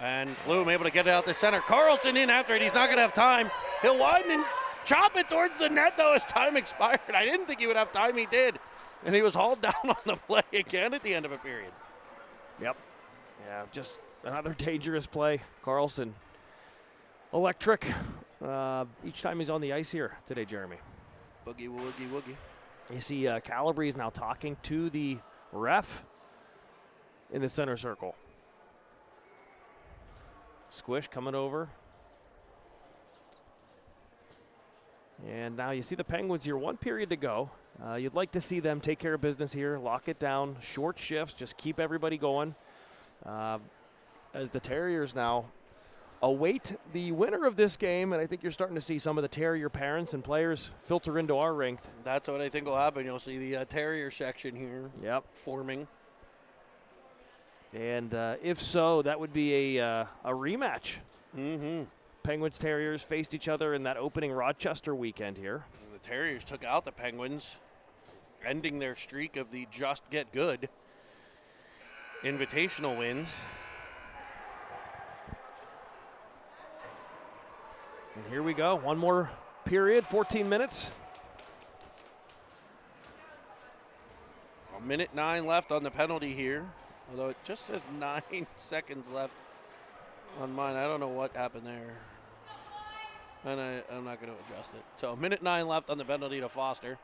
And Flume able to get it out the center. Carlson in after it. He's not going to have time. He'll widen and chop it towards the net, though, as time expired. I didn't think he would have time. He did. And he was hauled down on the play again at the end of a period. Yep. Yeah, just another dangerous play. Carlson, electric each time he's on the ice here today, Jeremy. Boogie, woogie, woogie. You see Calabrese now talking to the ref in the center circle. Squish coming over. And now you see the Penguins here, 1 period to go. You'd like to see them take care of business here, lock it down, short shifts, just keep everybody going. As the Terriers now await the winner of this game, and I think you're starting to see some of the Terrier parents and players filter into our rink. That's what I think will happen. You'll see the Terrier section here forming. And if so, that would be a rematch. Mm-hmm. Penguins, Terriers faced each other in that opening Rochester weekend here. And the Terriers took out the Penguins, ending their streak of the just get good invitational wins. And here we go. One more period, 14 minutes. 1:09 left on the penalty here. Although it just says 9 seconds left on mine. I don't know what happened there. And I'm not going to adjust it. So 1:09 left on the penalty to Foster.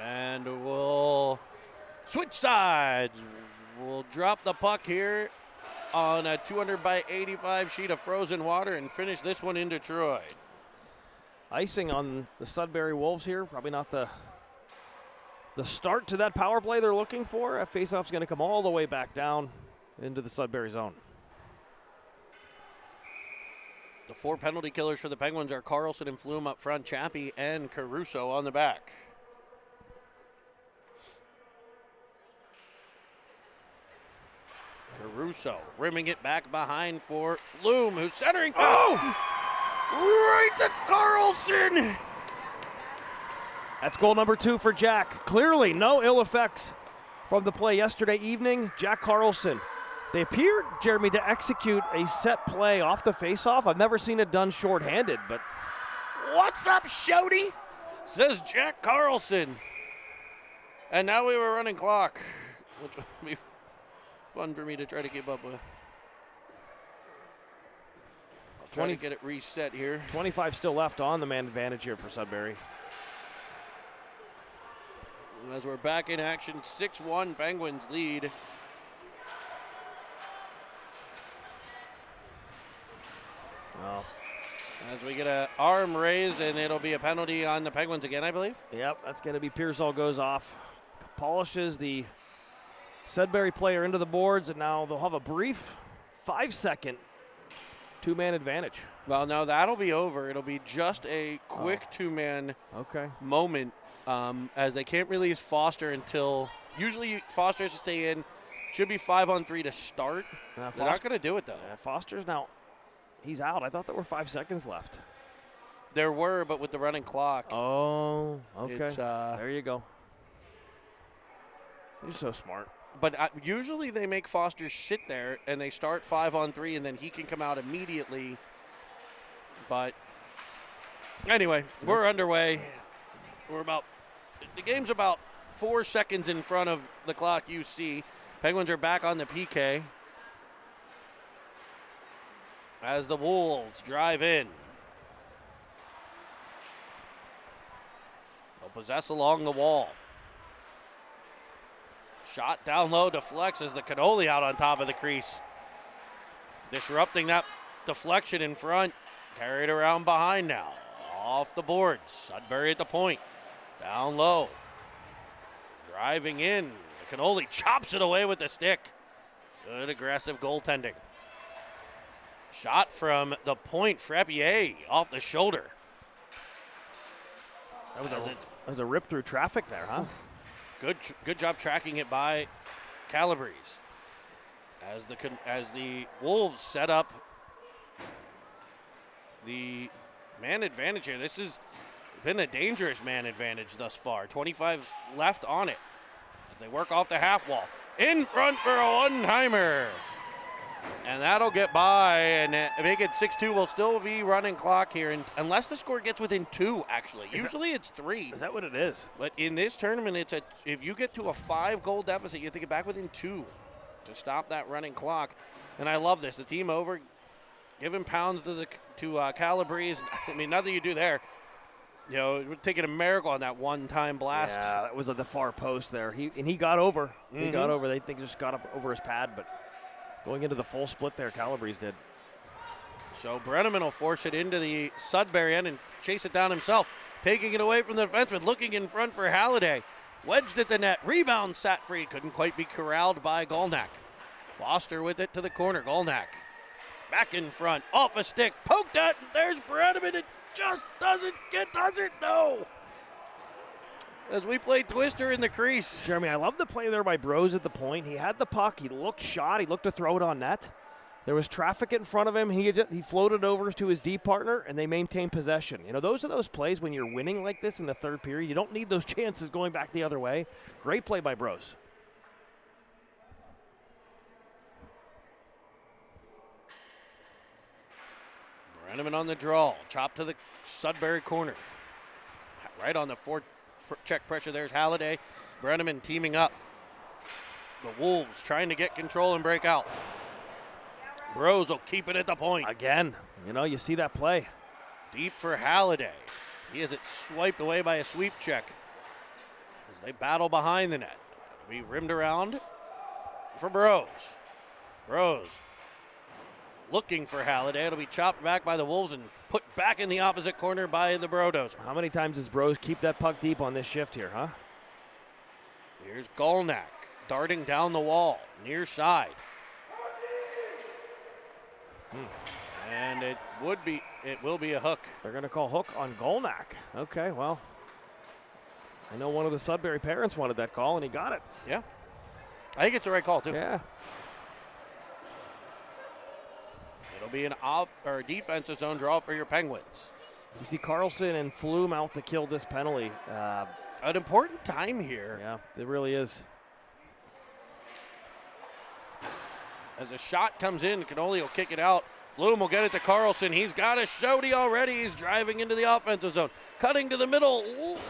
And we'll switch sides. We'll drop the puck here on a 200/85 sheet of frozen water and finish this one in Detroit. Icing on the Sudbury Wolves here. Probably not the start to that power play they're looking for. That faceoff's going to come all the way back down into the Sudbury zone. The 4 penalty killers for the Penguins are Carlson and Flume up front, Chappie and Caruso on the back. Caruso rimming it back behind for Flume, who's centering. Oh! Right to Carlson. That's goal number 2 for Jack. Clearly no ill effects from the play yesterday evening. Jack Carlson. They appeared, Jeremy, to execute a set play off the faceoff. I've never seen it done shorthanded, but What's up, Shody? Says Jack Carlson. And now we were running clock, which would be fun for me to try to keep up with. I'll try to get it reset here. 25 still left on the man advantage here for Sudbury. As we're back in action, 6-1 Penguins lead. Oh. As we get an arm raised, and it'll be a penalty on the Penguins again, I believe. Yep, that's going to be Pearsall goes off. Polishes the Sudbury player into the boards, and now they'll have a brief 5-second two-man advantage. Well, no, that'll be over. It'll be just a quick two-man moment, as they can't release Foster until usually Foster has to stay in. Should be 5-on-3 to start. They're not going to do it, though. Foster's now, he's out. I thought there were 5 seconds left. There were, but with the running clock. Oh, okay. There you go. You're so smart. But usually they make Foster sit there, and they start 5-on-3, and then he can come out immediately. But anyway, we're underway. The game's about 4 seconds in front of the clock you see. Penguins are back on the PK as the Wolves drive in. They'll possess along the wall. Shot down low, deflects as the Cannoli out on top of the crease. Disrupting that deflection in front. Carried around behind now. Off the boards. Sudbury at the point. Down low. Driving in. The Cannoli chops it away with the stick. Good aggressive goaltending. Shot from the point. Frappier off the shoulder. That was a rip through traffic there, huh? Good job tracking it by Calabrese. As the Wolves set up the man advantage here. This has been a dangerous man advantage thus far. 25 left on it as they work off the half wall. In front for a one-timer. And that'll get by and make it 6-2. We'll still be running clock here, and unless the score gets within 2, actually. Usually it's 3. Is that what it is? But in this tournament, if you get to a 5-goal deficit, you have to get back within 2 to stop that running clock. And I love this. The team over, giving pounds to Calabrese. I mean, nothing you do there. You know, it would take a miracle on that one-time blast. Yeah, that was at the far post there. He got over. Mm-hmm. He got over. They think he just got up over his pad, but going into the full split there, Calabrese did. So Brenneman will force it into the Sudbury end and chase it down himself. Taking it away from the defenseman, looking in front for Halliday. Wedged at the net, rebound sat free. Couldn't quite be corralled by Golnack. Foster with it to the corner, Golnack. Back in front, off a stick, poked at, and there's Brenneman. It just doesn't no. As we play Twister in the crease. Jeremy, I love the play there by Brose at the point. He had the puck. He looked shot. He looked to throw it on net. There was traffic in front of him. He floated over to his D partner, and they maintained possession. You know, those are those plays when you're winning like this in the third period. You don't need those chances going back the other way. Great play by Brose. Brenneman on the draw. Chop to the Sudbury corner. Right on the check pressure. There's Halliday. Brenneman teaming up. The Wolves trying to get control and break out. Brose will keep it at the point. Again, you know, you see that play. Deep for Halliday. He has it swiped away by a sweep check as they battle behind the net. It'll be rimmed around for Brose. Brose looking for Halliday. It'll be chopped back by the Wolves and put back in the opposite corner by the Brodozer. How many times does Brose keep that puck deep on this shift here, huh? Here's Golnack darting down the wall, near side. And it will be a hook. They're going to call hook on Golnack. Okay, well, I know one of the Sudbury parents wanted that call, and he got it. Yeah. I think it's the right call, too. Yeah. It'll be an off or defensive zone draw for your Penguins. You see Carlson and Flume out to kill this penalty. An important time here. Yeah, it really is. As a shot comes in, Canoli will kick it out. Flume will get it to Carlson. He's got a shouty already. He's driving into the offensive zone. Cutting to the middle,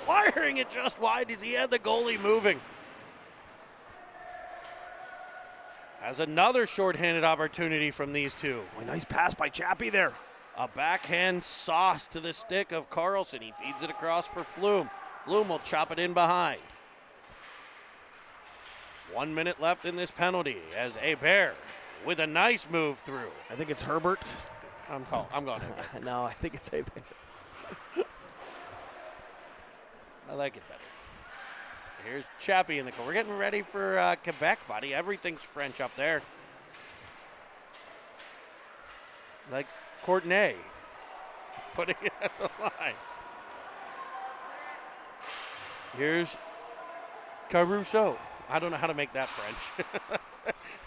firing it just wide as he had the goalie moving. Has another shorthanded opportunity from these two. Boy, nice pass by Chappie there. A backhand sauce to the stick of Carlson. He feeds it across for Flume. Flume will chop it in behind. 1 minute left in this penalty as Hebert with a nice move through. I think it's Herbert. I'm going Hebert. No, I think it's Hebert. I like it better. Here's Chappie in the corner. We're getting ready for Quebec, buddy. Everything's French up there. Like Courtenay putting it at the line. Here's Caruso. I don't know how to make that French.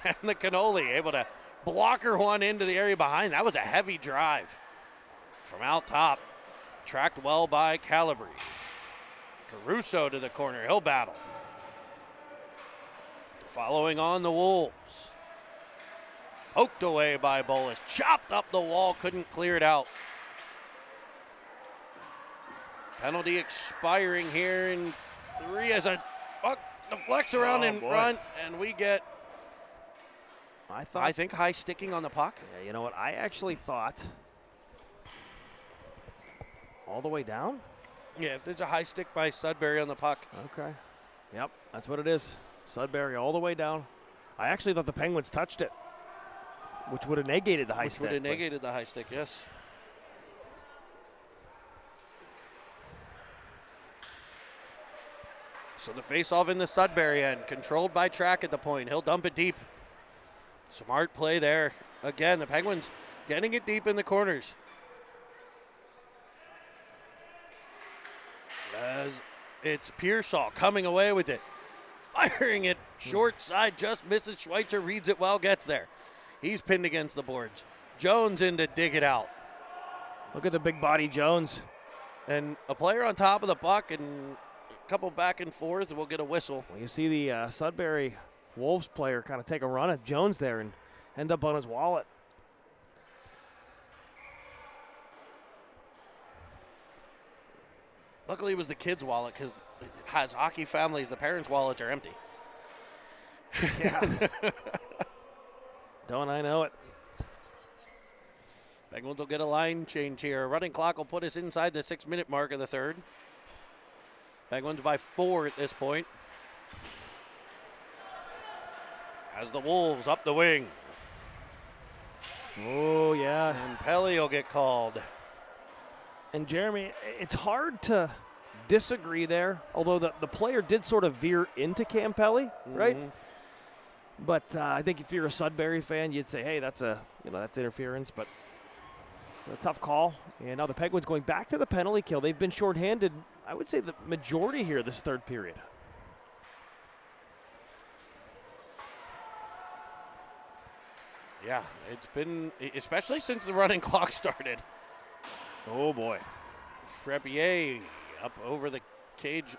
And the Canoli able to blocker one into the area behind. That was a heavy drive from out top. Tracked well by Calabrese. Caruso to the corner. He'll battle. Following on the Wolves. Poked away by Bolus. Chopped up the wall. Couldn't clear it out. Penalty expiring here in 3 as a puck deflects around in front, and we get, I think, high sticking on the puck. Yeah, you know what? I actually thought all the way down. Yeah, if there's a high stick by Sudbury on the puck. Okay. Yep, that's what it is. Sudbury all the way down. I actually thought the Penguins touched it, which would have negated the high stick. Would have negated the high stick, yes. So the face-off in the Sudbury end, controlled by Track at the point. He'll dump it deep. Smart play there. Again, the Penguins getting it deep in the corners. As it's Pearsall coming away with it. Firing it short side, just misses. Schweitzer reads it well, gets there. He's pinned against the boards. Jones in to dig it out. Look at the big body Jones. And a player on top of the puck and a couple back and forths, and we'll get a whistle. Well, you see the Sudbury Wolves player kind of take a run at Jones there and end up on his wallet. Luckily, it was the kid's wallet because as hockey families, the parents' wallets are empty. Yeah. Don't I know it? Penguins will get a line change here. Running clock will put us inside the 6-minute mark of the third. Penguins by 4 at this point. As the Wolves up the wing. Oh, yeah. And Pelly will get called. And Jeremy, it's hard to disagree there, although the player did sort of veer into Campelli, right? But I think if you're a Sudbury fan, you'd say, hey, that's interference, but a tough call. And now the Penguins going back to the penalty kill. They've been shorthanded, I would say, the majority here this third period. Yeah, it's been, especially since the running clock started. Oh, boy. Freppier up over the cage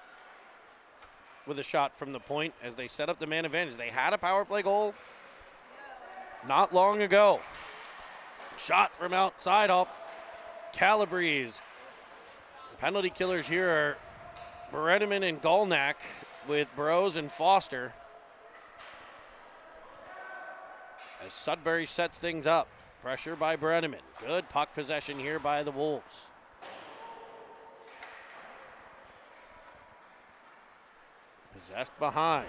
with a shot from the point as they set up the man advantage. They had a power play goal not long ago. Shot from outside off Calabrese. The penalty killers here are Beredeman and Golnak with Burrows and Foster. As Sudbury sets things up. Pressure by Beredeman. Good puck possession here by the Wolves. Possessed behind.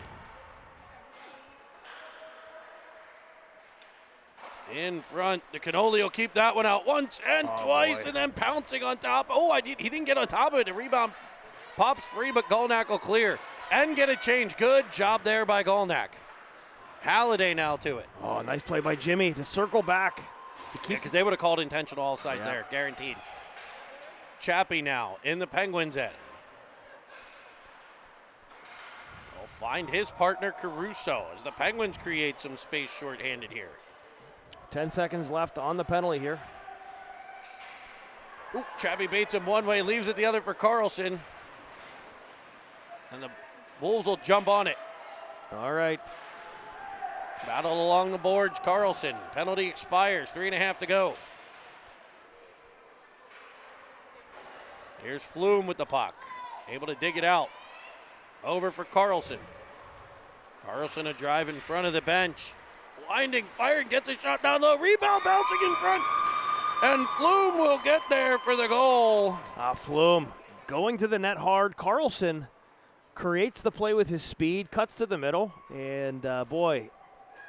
In front, the Canoli will keep that one out once and twice, and then pouncing on top. He didn't get on top of it. The rebound pops free, but Golnak will clear and get a change. Good job there by Golnak. Halliday now to it. Oh, nice play by Jimmy to circle back. Because they would have called intentional offside there, guaranteed. Chappie now in the Penguins' end. Will find his partner Caruso as the Penguins create some space shorthanded here. 10 seconds left on the penalty here. Ooh, Chabby baits him one way, leaves it the other for Carlson. And the Wolves will jump on it. All right. Battle along the boards, Carlson. Penalty expires, 3.5 to go. Here's Flume with the puck. Able to dig it out. Over for Carlson. Carlson a drive in front of the bench. Winding, firing, gets a shot down low. Rebound bouncing in front. And Flume will get there for the goal. Flume going to the net hard. Carlson creates the play with his speed, cuts to the middle, and boy,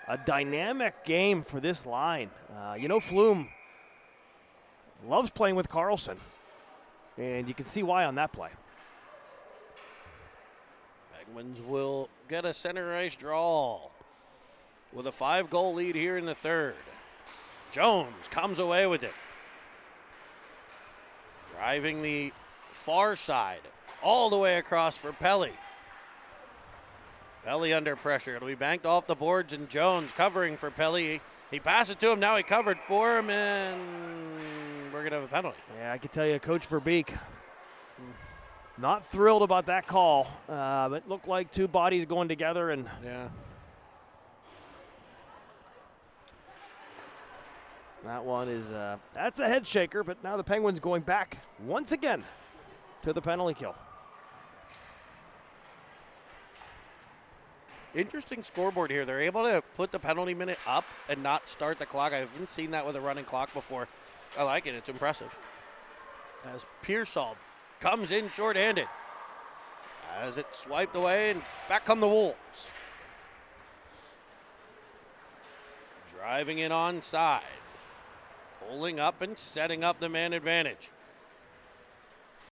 a dynamic game for this line. Flume loves playing with Carlson, and you can see why on that play. Penguins will get a center ice draw with a 5-goal lead here in the third. Jones comes away with it. Driving the far side all the way across for Pelly. Pelly under pressure. It'll be banked off the boards, and Jones covering for Pelly. He passed it to him. Now he covered for him, and we're going to have a penalty. Yeah, I can tell you, Coach Verbeek, not thrilled about that call. It looked like two bodies going together, and yeah. That one is, that's a head shaker, but now the Penguins going back once again to the penalty kill. Interesting scoreboard here. They're able to put the penalty minute up and not start the clock. I haven't seen that with a running clock before. I like it. It's impressive. As Pearsall comes in shorthanded. As it swiped away, and back come the Wolves. Driving it onside. Pulling up and setting up the man advantage.